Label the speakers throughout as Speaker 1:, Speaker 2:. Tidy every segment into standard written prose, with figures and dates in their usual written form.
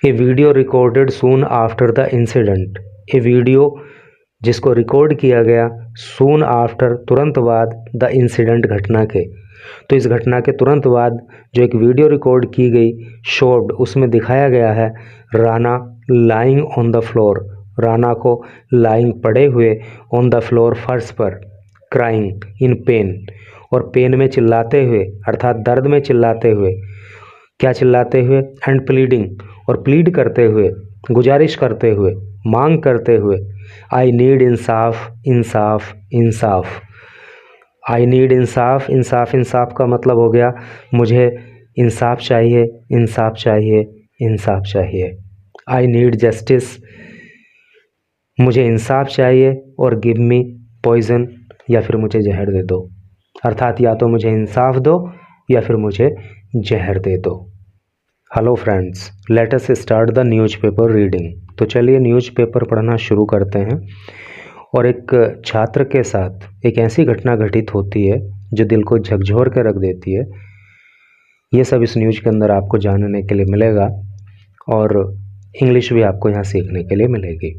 Speaker 1: A video recorded soon after the incident. A video जिसको record किया गया soon after तुरंत बाद द इंसिडेंट घटना के। तो इस घटना के तुरंत बाद जो एक वीडियो रिकॉर्ड की गई शोड उसमें दिखाया गया है Rana lying on the floor, Rana को लाइंग पड़े हुए ऑन द फ्लोर फर्श पर, क्राइंग इन पेन, और पेन में चिल्लाते हुए अर्थात दर्द में चिल्लाते हुए, क्या चिल्लाते हुए, एंड प्लीडिंग और प्लीड करते हुए, गुजारिश करते हुए, मांग करते हुए, I need Insaf Insaf Insaf. I need इंसाफ इंसाफ, इंसाफ का मतलब हो गया मुझे इंसाफ चाहिए इंसाफ चाहिए इंसाफ चाहिए। आई नीड जस्टिस, मुझे इंसाफ चाहिए, और गिव मी पॉइजन, या फिर मुझे जहर दे दो, अर्थात या तो मुझे इंसाफ दो या फिर मुझे जहर दे दो। Hello friends, let us start the newspaper reading. तो चलिए न्यूज़पेपर पढ़ना शुरू करते हैं। और एक छात्र के साथ एक ऐसी घटना घटित होती है जो दिल को झकझोर के रख देती है। ये सब इस न्यूज़ के अंदर आपको जानने के लिए मिलेगा और इंग्लिश भी आपको यहाँ सीखने के लिए मिलेगी।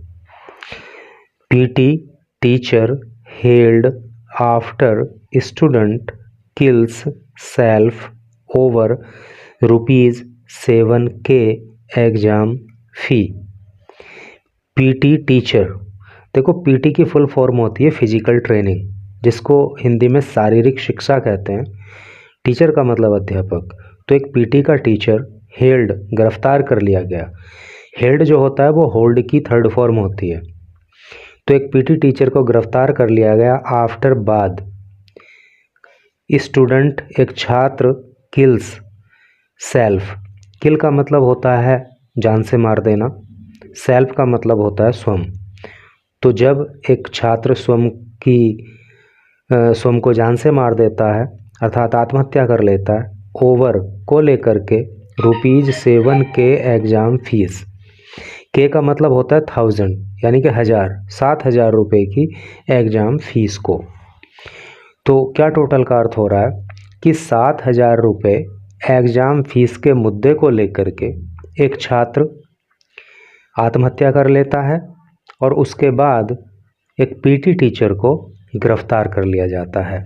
Speaker 1: PT teacher held after student kills self over ₹7K exam फी। पीटी टीचर, देखो पीटी की फुल फॉर्म होती है फिजिकल ट्रेनिंग, जिसको हिंदी में शारीरिक शिक्षा कहते हैं। टीचर का मतलब अध्यापक। तो एक पीटी का टीचर हेल्ड गिरफ्तार कर लिया गया। हेल्ड जो होता है वो होल्ड की थर्ड फॉर्म होती है। तो एक पीटी टीचर को गिरफ्तार कर लिया गया आफ्टर बाद, स्टूडेंट एक छात्र, किल्स सेल्फ, किल का मतलब होता है जान से मार देना, सेल्फ का मतलब होता है स्वयं। तो जब एक छात्र स्वयं को जान से मार देता है अर्थात आत्महत्या कर लेता है, ओवर को लेकर के ₹7K एग्जाम फीस, के का मतलब होता है 1000 यानी कि 7,000 रुपये की एग्जाम फीस को। तो क्या टोटल का अर्थ हो रहा है कि 7,000 रुपये एग्जाम फीस के मुद्दे को लेकर के एक छात्र आत्महत्या कर लेता है और उसके बाद एक पीटी टीचर को गिरफ्तार कर लिया जाता है।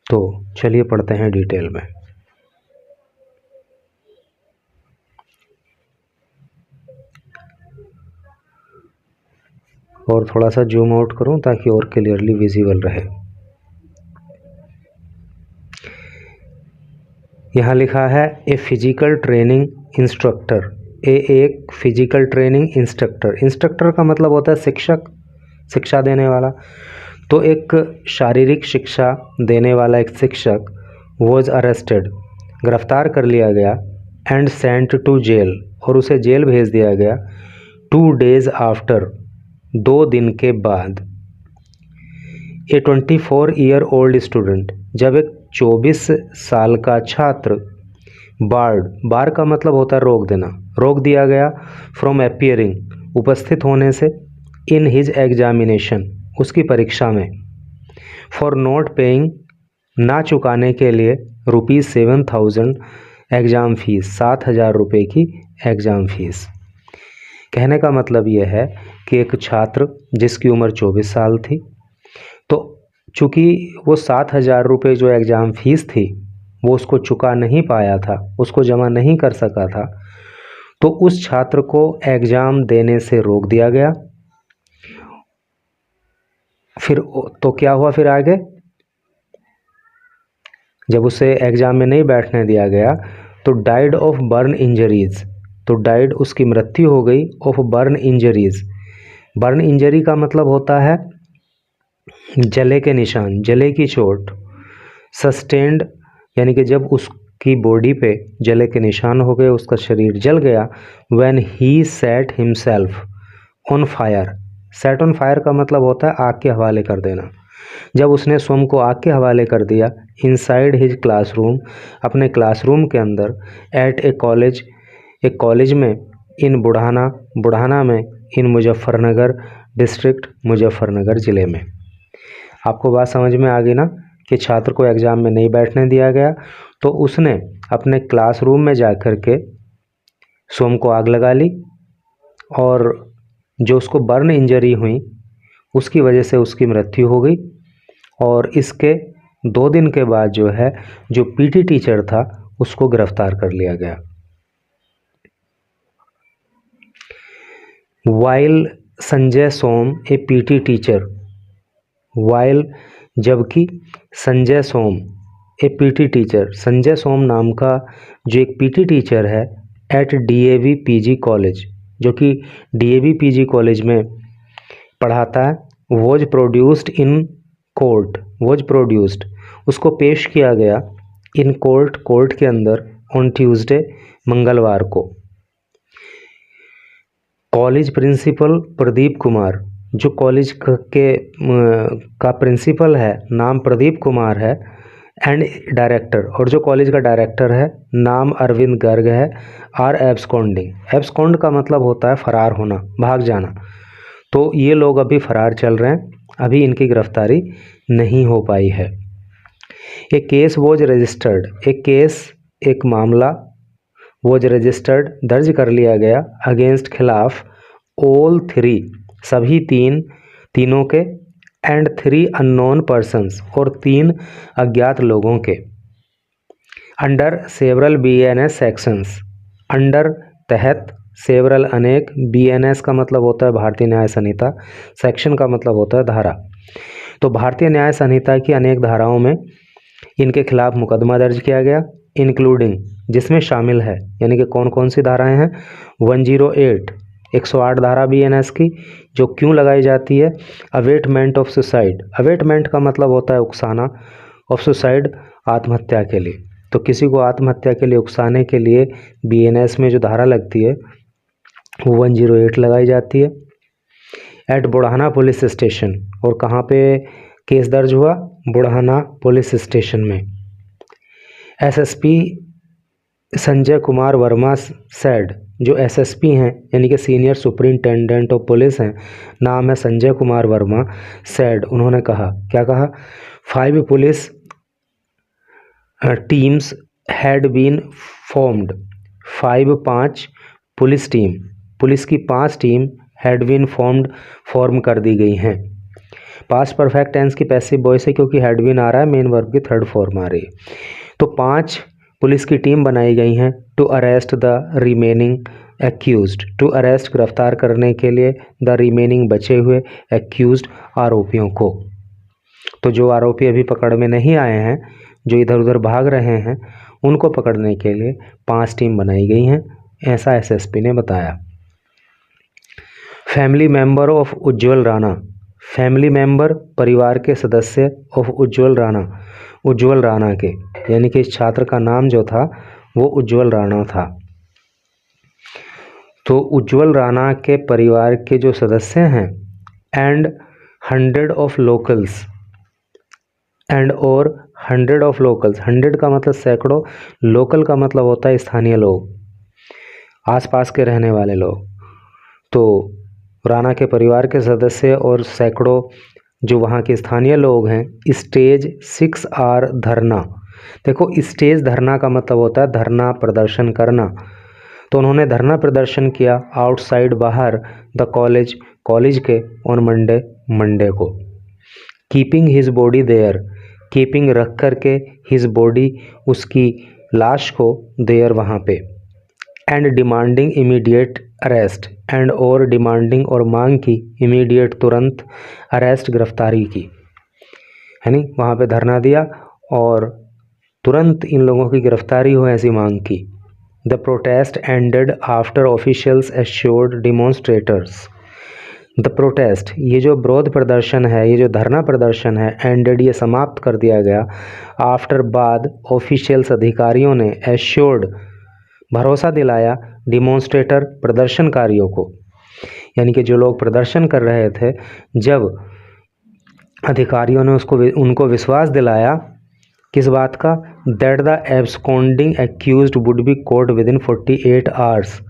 Speaker 1: तो चलिए पढ़ते हैं डिटेल में। और थोड़ा सा जूम आउट करूं ताकि और क्लियरली विजिबल रहे। यहाँ लिखा है ए फिजिकल ट्रेनिंग इंस्ट्रक्टर। एक फिजिकल ट्रेनिंग इंस्ट्रक्टर, इंस्ट्रक्टर का मतलब होता है शिक्षक, शिक्षा देने वाला। तो एक शारीरिक शिक्षा देने वाला एक शिक्षक वॉज अरेस्टेड, गिरफ्तार कर लिया गया, एंड सेंट टू जेल, और उसे जेल भेज दिया गया 2 days आफ्टर, 2 दिन के बाद। ए 24-year old स्टूडेंट, जब एक 24 साल का छात्र बार्ड, बार का मतलब होता है रोक देना, रोक दिया गया फ्रॉम अपीयरिंग, उपस्थित होने से, इन हिज एग्जामिनेशन, उसकी परीक्षा में, फॉर नॉट पेइंग, ना चुकाने के लिए, ₹7,000 एग्ज़ाम फीस, 7,000 रुपये की एग्ज़ाम फीस। कहने का मतलब यह है कि एक छात्र जिसकी उम्र 24 साल थी, तो चूँकि वो 7,000 रुपये जो एग्ज़ाम फीस थी वो उसको चुका नहीं पाया था, उसको जमा नहीं कर सका था, तो उस छात्र को एग्ज़ाम देने से रोक दिया गया। फिर तो क्या हुआ फिर आगे, जब उसे एग्ज़ाम में नहीं बैठने दिया गया तो डाइड ऑफ बर्न इंजरीज़, तो डाइड उसकी मृत्यु हो गई, of burn injuries. Burn injury का मतलब होता है जले के निशान, जले की चोट। सस्टेन्ड यानी कि जब उसकी बॉडी पे जले के निशान हो गए, उसका शरीर जल गया। When he set himself on fire, set on fire का मतलब होता है आग के हवाले कर देना। जब उसने स्वयं को आग के हवाले कर दिया, इनसाइड हिज क्लासरूम, अपने क्लासरूम के अंदर, एट ए कॉलेज, एक कॉलेज में, इन बुढ़ाना, बुढ़ाना में, इन मुजफ्फरनगर डिस्ट्रिक्ट, मुजफ्फरनगर ज़िले में। आपको बात समझ में आ गई ना कि छात्र को एग्ज़ाम में नहीं बैठने दिया गया, तो उसने अपने क्लासरूम में जा कर के सोम को आग लगा ली और जो उसको बर्न इंजरी हुई उसकी वजह से उसकी मृत्यु हो गई। और इसके 2 दिन के बाद जो है जो पीटी टीचर था उसको गिरफ्तार कर लिया गया। वाइल संजय सोम ए पीटी टीचर, वाइल जबकि संजय सोम ए पीटी टीचर, संजय सोम नाम का जो एक पीटी टीचर है एट डीएवी पीजी कॉलेज, जो कि डीएवी पीजी कॉलेज में पढ़ाता है, was produced in court, was produced उसको पेश किया गया इन कोर्ट, कोर्ट के अंदर ऑन ट्यूसडे मंगलवार को। कॉलेज प्रिंसिपल प्रदीप कुमार, जो कॉलेज का प्रिंसिपल है नाम प्रदीप कुमार है, एंड डायरेक्टर, और जो कॉलेज का डायरेक्टर है नाम अरविंद गर्ग है, आर एब्सकॉन्डिंग। एब्सकॉन्ड का मतलब होता है फरार होना, भाग जाना। तो ये लोग अभी फरार चल रहे हैं, अभी इनकी गिरफ्तारी नहीं हो पाई है। एक केस वॉज रजिस्टर्ड, एक केस एक मामला वॉज रजिस्टर्ड दर्ज कर लिया गया अगेंस्ट खिलाफ ऑल 3 सभी तीनों के एंड 3 अननोन पर्सन्स और 3 अज्ञात लोगों के under several BNS sections, under तहत सेवरल अनेक, बीएनएस का मतलब होता है भारतीय न्याय संहिता, सेक्शन का मतलब होता है धारा। तो भारतीय न्याय संहिता की अनेक धाराओं में इनके खिलाफ मुकदमा दर्ज किया गया, इंक्लूडिंग जिसमें शामिल है, यानी कि कौन कौन सी धाराएं हैं, 108 108 धारा बीएनएस की, जो क्यों लगाई जाती है, अवेटमेंट ऑफ सुसाइड, अवेटमेंट का मतलब होता है उकसाना, ऑफ सुसाइड आत्महत्या के लिए। तो किसी को आत्महत्या के लिए उकसाने के लिए बीएनएस में जो धारा लगती है वो 108 लगाई जाती है। एट बुढ़ाना पुलिस स्टेशन, और कहाँ पे केस दर्ज हुआ, बुढ़ाना पुलिस स्टेशन में। एसएसपी संजय कुमार वर्मा सेड, जो एसएसपी हैं यानी कि सीनियर सुपरिंटेंडेंट ऑफ पुलिस हैं, नाम है संजय कुमार वर्मा सेड, उन्होंने कहा, क्या कहा, 5 police teams had been formed, 5 police team, police की 5 टीम हैड बीन फॉर्म कर दी गई हैं। पास्ट परफेक्ट टेंस की पैसिव वॉइस है क्योंकि हैड बीन आ रहा है, मेन वर्ब की 3rd फॉर्म आ रही है। तो 5 पुलिस की टीम बनाई गई हैं to arrest the remaining accused, to arrest गिरफ्तार करने के लिए द रिमेनिंग बचे हुए एक्यूज्ड आरोपियों को। तो जो आरोपी अभी पकड़ में नहीं आए हैं, जो इधर उधर भाग रहे हैं, उनको पकड़ने के लिए 5 टीम बनाई गई हैं, ऐसा एसएसपी ने बताया। Family member of Ujjwal Rana, family member परिवार के सदस्य ऑफ उज्ज्वल राणा के, यानी कि इस छात्र का नाम जो था वो उज्ज्वल राणा था। तो उज्ज्वल राणा के परिवार के जो सदस्य हैं, एंड 100 ऑफ लोकल्स, एंड और 100 ऑफ लोकल्स, 100 का मतलब सैकड़ों, लोकल का मतलब होता है स्थानीय लोग, आसपास के रहने वाले लोग। तो राणा के परिवार के सदस्य और सैकड़ों जो वहाँ के स्थानीय लोग हैं, स्टेज 6R धरना, देखो स्टेज धरना का मतलब होता है धरना प्रदर्शन करना, तो उन्होंने धरना प्रदर्शन किया आउटसाइड, बाहर, द कॉलेज के, ऑन मंडे को। Keeping his body there, keeping रख करके, हिज बॉडी उसकी लाश को, देयर वहाँ पे, and demanding immediate arrest, and और डिमांडिंग और मांग की, इमीडिएट तुरंत, अरेस्ट गिरफ्तारी की, है नी, वहाँ पे धरना दिया और तुरंत इन लोगों की गिरफ्तारी हो ऐसी मांग की। The protest ended after officials assured demonstrators, the protest, ये जो विरोध प्रदर्शन है, ये जो धरना प्रदर्शन है, एंडेड ये समाप्त कर दिया गया, आफ्टर बाद, ऑफिशियल्स अधिकारियों ने, एश्योर्ड भरोसा दिलाया, डिमॉन्स्ट्रेटर प्रदर्शनकारियों को, यानी कि जो लोग प्रदर्शन कर रहे थे, जब अधिकारियों ने उनको विश्वास दिलाया किस बात का, that the absconding accused would be court with in 48 hours,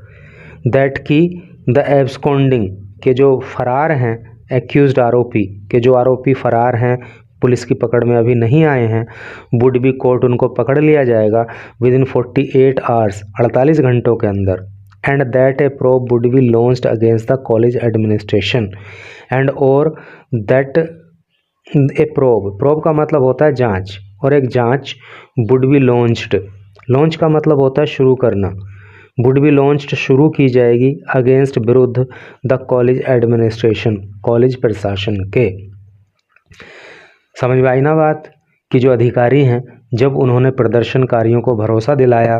Speaker 1: that की द एब्सकॉन्डिंग के जो फरार हैं, एक्यूज्ड आरोपी के जो आरोपी फरार हैं, पुलिस की पकड़ में अभी नहीं आए हैं, वुड बी कोर्ट उनको पकड़ लिया जाएगा विद इन 48 आवर्स 48 घंटों के अंदर, and that a probe would be launched against the college administration and or that a probe का मतलब होता है जांच, और एक जांच would be launched, लॉन्च का मतलब होता है शुरू करना, would be launched शुरू की जाएगी अगेंस्ट विरुद्ध द कॉलेज एडमिनिस्ट्रेशन, कॉलेज प्रशासन के। समझ में आई ना बात कि जो अधिकारी हैं जब उन्होंने प्रदर्शनकारियों को भरोसा दिलाया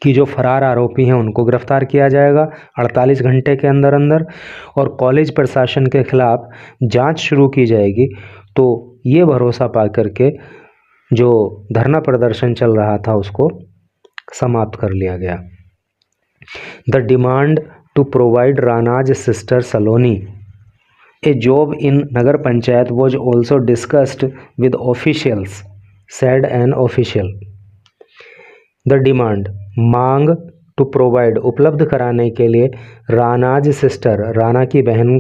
Speaker 1: कि जो फरार आरोपी हैं उनको गिरफ्तार किया जाएगा 48 घंटे के अंदर अंदर और कॉलेज प्रशासन के खिलाफ जांच शुरू की जाएगी, तो ये भरोसा पा करके जो धरना प्रदर्शन चल रहा था उसको समाप्त कर लिया गया। The demand to provide Rana's sister Saloni a job in Nagar Panchayat was also discussed with officials, said an official. The demand मांग, टू प्रोवाइड उपलब्ध कराने के लिए, रानाज सिस्टर राना की बहन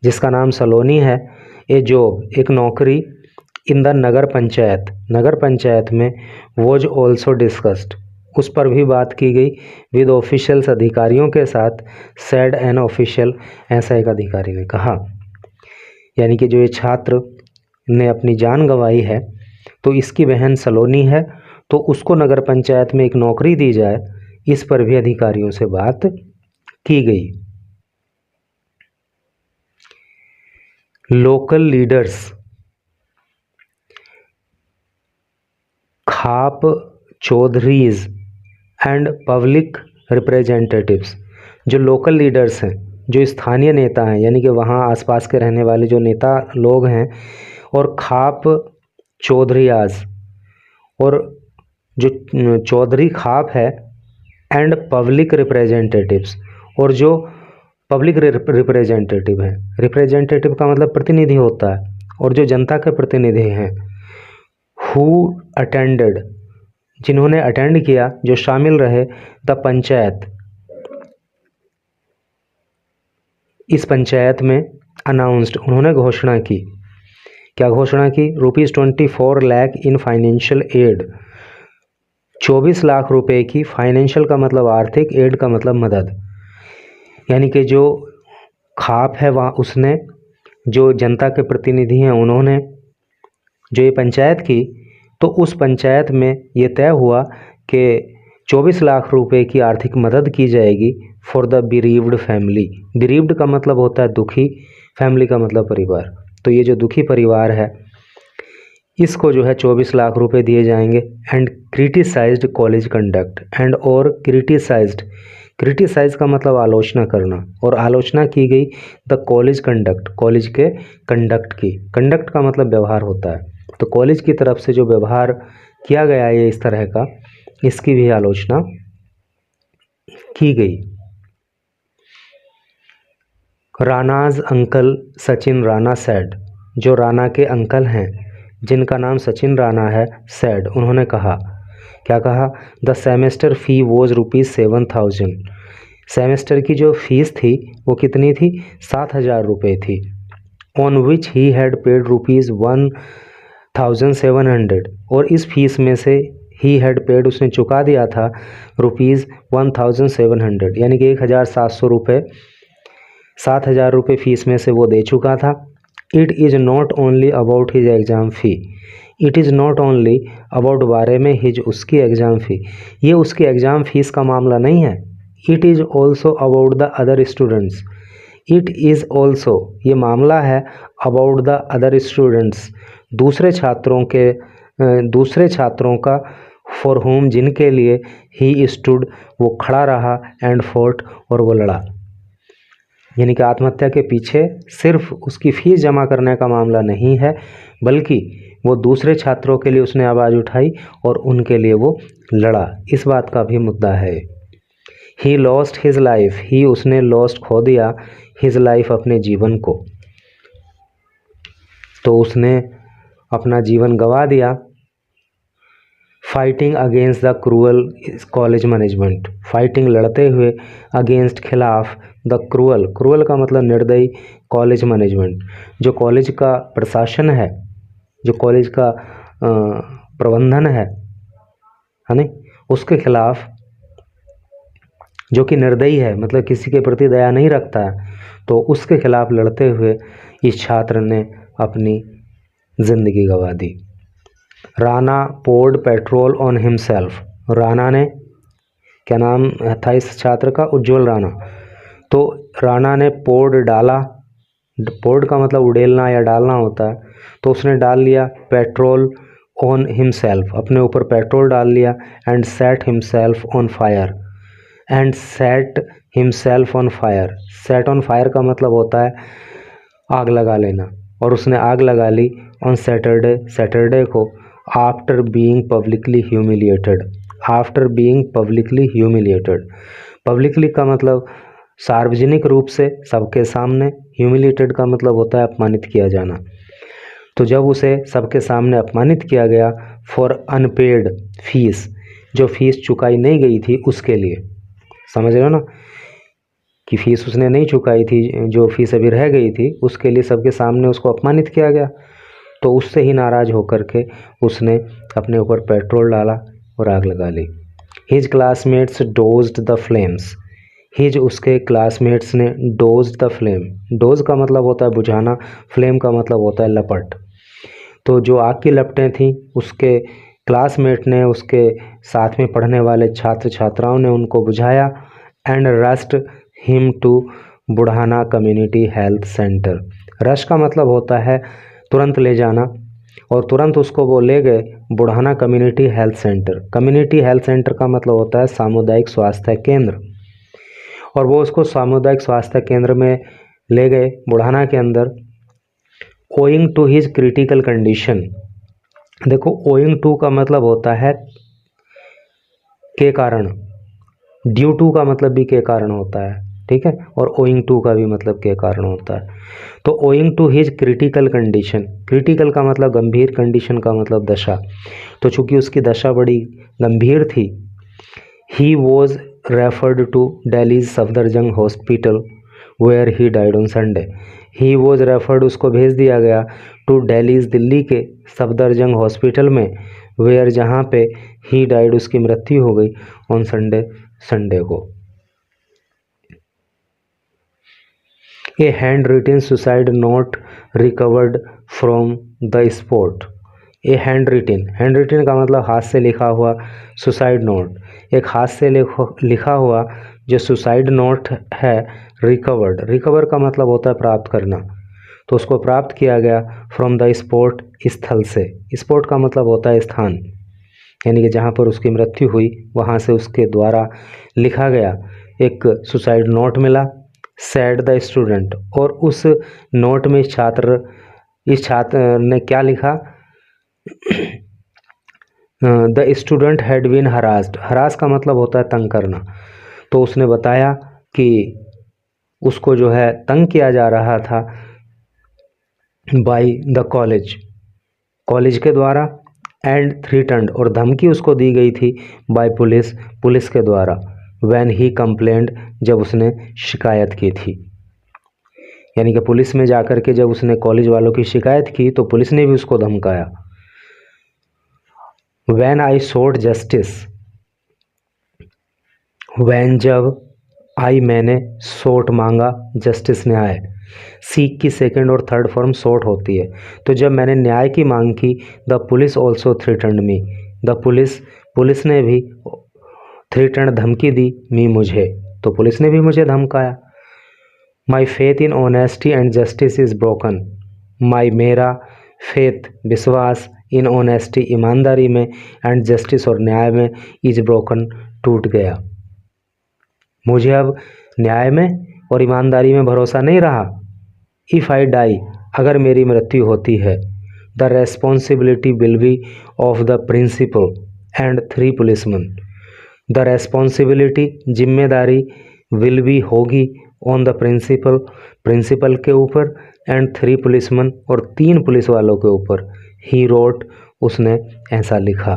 Speaker 1: जिसका नाम सलोनी है, ए जॉब एक नौकरी, इन द नगर पंचायत में, वॉज ऑल्सो डिस्कस्ड उस पर भी बात की गई, विद ऑफिशियल्स अधिकारियों के साथ, सेड एन ऑफिशियल ऐसा एक अधिकारी ने कहा। यानी कि जो ये छात्र ने अपनी जान गंवाई है तो इसकी बहन सलोनी है, तो उसको नगर पंचायत में एक नौकरी दी जाए, इस पर भी अधिकारियों से बात की गई। Local leaders khap chaudharis and public representatives, जो लोकल लीडर्स हैं, जो स्थानीय नेता हैं, यानी कि वहाँ आसपास के रहने वाले जो नेता लोग हैं, और खाप चौधरीयाज और जो चौधरी खाप है, एंड पब्लिक रिप्रेजेंटेटिव्स और जो पब्लिक रिप्रेजेंटेटिव हैं, रिप्रेजेंटेटिव का मतलब प्रतिनिधि होता है, और जो जनता के प्रतिनिधि हैं, हु अटेंडेड जिन्होंने अटेंड किया, जो शामिल रहे, द पंचायत इस पंचायत में, अनाउंस्ड उन्होंने घोषणा की। क्या घोषणा की? ₹24 lakh in financial aid, 24 lakh रुपए की, फाइनेंशियल का मतलब आर्थिक, एड का मतलब मदद। यानी कि जो खाप है वहाँ उसने, जो जनता के प्रतिनिधि हैं उन्होंने जो ये पंचायत की, तो उस पंचायत में ये तय हुआ कि 24 लाख रुपए की आर्थिक मदद की जाएगी फॉर द बिरीव्ड फैमिली। बिरीव्ड का मतलब होता है दुखी, फैमिली का मतलब परिवार। तो ये जो दुखी परिवार है इसको जो है 24 लाख रुपए दिए जाएंगे। And criticised college conduct, and और क्रिटिसाइज्ड, क्रिटिसाइज का मतलब आलोचना करना, और आलोचना की गई द कॉलेज कंडक्ट, कॉलेज के कंडक्ट की। कंडक्ट का मतलब व्यवहार होता है, तो कॉलेज की तरफ से जो व्यवहार किया गया है इस तरह का, इसकी भी आलोचना की गई। रानाज अंकल सचिन राणा सेड, जो राणा के अंकल हैं जिनका नाम सचिन राणा है, सेड उन्होंने कहा, क्या कहा? The semester fee was ₹7,000, semester की जो फीस थी वो कितनी थी? 7,000 रुपये थी। On which he had paid ₹1,700, और इस फीस में से ही हैड पेड उसने चुका दिया था ₹1,700, यानी कि 1,700 रुपये, 7,000 रुपये फीस में से वो दे चुका था। It is not only about his exam fee, it is not only about बारे में हिज उसकी एग्ज़ाम फ़ी, ये उसकी एग्ज़ाम फ़ीस का मामला नहीं है। It is also about the other students, it is also ये मामला है अबाउट द अदर स्टूडेंट्स, दूसरे छात्रों का, फॉर होम जिनके लिए, ही स्टूड वो खड़ा रहा, एंड फोर्ट और वो लड़ा। यानी कि आत्महत्या के पीछे सिर्फ उसकी फ़ीस जमा करने का मामला नहीं है, बल्कि वो दूसरे छात्रों के लिए उसने आवाज़ उठाई और उनके लिए वो लड़ा, इस बात का भी मुद्दा है। ही लॉस्ट हिज लाइफ, ही उसने लॉस्ट खो दिया, हिज लाइफ अपने जीवन को, तो उसने अपना जीवन गंवा दिया। Fighting against the cruel college management, fighting लड़ते हुए, अगेंस्ट खिलाफ, द क्रूअल का मतलब निर्दयी, कॉलेज मैनेजमेंट जो कॉलेज का प्रशासन है, जो कॉलेज का प्रबंधन है नहीं, उसके खिलाफ जो कि निर्दयी है, मतलब किसी के प्रति दया नहीं रखता है, तो उसके खिलाफ लड़ते हुए इस छात्र ने अपनी ज़िंदगी गंवा दी। Rana poured petrol on himself. Rana ने, क्या नाम था इस छात्र का? उज्ज्वल राणा। तो राणा ने पोर्ड डाला, पोर्ड का मतलब उड़ेलना या डालना होता है, तो उसने डाल लिया पेट्रोल ऑन हिमसेल्फ, अपने ऊपर पेट्रोल डाल लिया, and set himself on fire, and set himself on fire. Set on fire का मतलब होता है आग लगा लेना, और उसने आग लगा ली ऑन सैटरडे को, after being publicly humiliated. After being publicly humiliated, publicly का मतलब सार्वजनिक रूप से सबके सामने, ह्यूमिलिएटेड का मतलब होता है अपमानित किया जाना। तो जब उसे सबके सामने अपमानित किया गया फॉर अनपेड फीस, जो फीस चुकाई नहीं गई थी उसके लिए, समझ रहे हो ना कि फीस उसने नहीं चुकाई थी, जो फीस अभी रह गई थी उसके लिए सबके सामने उसको अपमानित किया गया, तो उससे ही नाराज़ होकर के उसने अपने ऊपर पेट्रोल डाला और आग लगा ली। His classmates doused the flames. His, उसके क्लासमेट्स ने, डोज्ड द फ्लेम, डोज का मतलब होता है बुझाना, फ्लेम का मतलब होता है लपट। तो जो आग की लपटें थीं उसके क्लासमेट ने, उसके साथ में पढ़ने वाले छात्र छात्राओं ने उनको बुझाया, and rushed him to Budhana community health centre. Rush का मतलब होता है तुरंत ले जाना, और तुरंत उसको वो ले गए Budhana community health centre. Community health centre का मतलब होता है सामुदायिक स्वास्थ्य केंद्र, और वो उसको सामुदायिक स्वास्थ्य केंद्र में ले गए बुढ़ाना के अंदर। Owing to his critical condition, देखो ओइंग टू का मतलब होता है के कारण, ड्यू टू का मतलब भी के कारण होता है, ठीक है, और ओइंग टू का भी मतलब के कारण होता है। तो owing to his critical condition, critical का मतलब गंभीर, कंडीशन का मतलब दशा, तो चूंकि उसकी दशा बड़ी गंभीर थी, he was referred to Delhi's Safdarjung hospital where he died on Sunday. He was referred, उसको भेज दिया गया, टू दिल्लीज, दिल्ली के सफदरजंग हॉस्पिटल में, वेयर, जहाँ पे, ही डाइड, उसकी मृत्यु हो गई, ऑन संडे, संडे को। A handwritten suicide note recovered from the spot. A handwritten, handwritten का मतलब हाथ से लिखा हुआ, सुसाइड नोट, एक हाथ से लिखा हुआ जो सुसाइड नोट है, रिकवर्ड, रिकवर का मतलब होता है प्राप्त करना, तो उसको प्राप्त किया गया फ्रॉम द स्पॉट, स्थल से। स्पॉट का मतलब होता है स्थान, यानी कि जहाँ पर उसकी मृत्यु हुई वहाँ से उसके द्वारा लिखा गया एक सुसाइड नोट मिला। सैड द स्टूडेंट, और उस नोट में इस छात्र ने क्या लिखा? The student had been harassed, harass का मतलब होता है तंग करना, तो उसने बताया कि उसको जो है तंग किया जा रहा था बाय द कॉलेज, कॉलेज के द्वारा, एंड थ्रीटन्ड, और धमकी उसको दी गई थी बाय पुलिस, पुलिस के द्वारा, व्हेन ही कंप्लेंड, जब उसने शिकायत की थी, यानी कि पुलिस में जाकर के जब उसने कॉलेज वालों की शिकायत की तो पुलिस ने भी उसको धमकाया। When I sought justice, when, जब, आई, मैंने, सोट, मांगा, जस्टिस, न्याय, सीक की सेकंड और थर्ड फॉर्म सोट होती है, तो जब मैंने न्याय की मांग की, the police also threatened me, the police, police ने भी, थ्रेटन्ड, धमकी दी, मी, मुझे, तो पुलिस ने भी मुझे धमकाया। My faith in honesty and justice is broken, my, मेरा, फेथ, विश्वास, इन ऑनेस्टी, ईमानदारी में, एंड जस्टिस, और न्याय में, इज ब्रोकन, टूट गया। मुझे अब न्याय में और ईमानदारी में भरोसा नहीं रहा। इफ़ आई डाई, अगर मेरी मृत्यु होती है, the responsibility will be of the principal and 3 policeman, the responsibility, जिम्मेदारी, विल बी, होगी, ऑन द प्रिंसिपल, प्रिंसिपल के ऊपर, एंड 3 पुलिसमैन, और 3 पुलिस वालों के ऊपर। ही रोट, उसने ऐसा लिखा।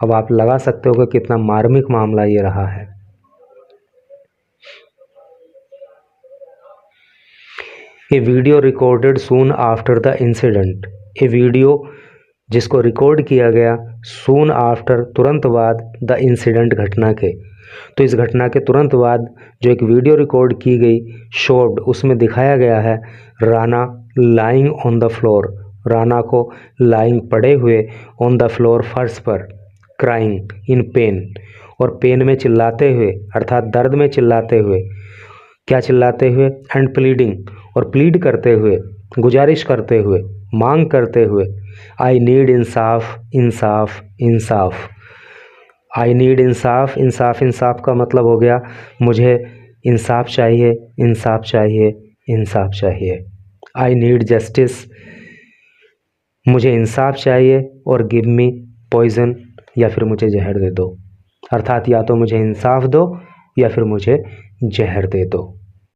Speaker 1: अब आप लगा सकते हो कि कितना मार्मिक मामला ये रहा है। A video recorded soon after the incident, a video जिसको रिकॉर्ड किया गया सून आफ्टर, तुरंत बाद, द इंसिडेंट, घटना के, तो इस घटना के तुरंत बाद जो एक वीडियो रिकॉर्ड की गई शोड, उसमें दिखाया गया है Rana lying on the floor, Rana को लाइंग पड़े हुए ऑन द फ्लोर, फर्श पर, क्राइंग इन पेन, और पेन में चिल्लाते हुए अर्थात दर्द में चिल्लाते हुए, क्या चिल्लाते हुए, एंड प्लीडिंग, और प्लीड करते हुए, गुजारिश करते हुए, मांग करते हुए, I need Insaf Insaf Insaf. I need इंसाफ इंसाफ, इंसाफ का मतलब हो गया मुझे इंसाफ चाहिए इंसाफ चाहिए इंसाफ चाहिए। आई नीड जस्टिस, मुझे इंसाफ चाहिए, और गिव मी पॉइजन, या फिर मुझे जहर दे दो, अर्थात या तो मुझे इंसाफ दो या फिर मुझे जहर दे दो।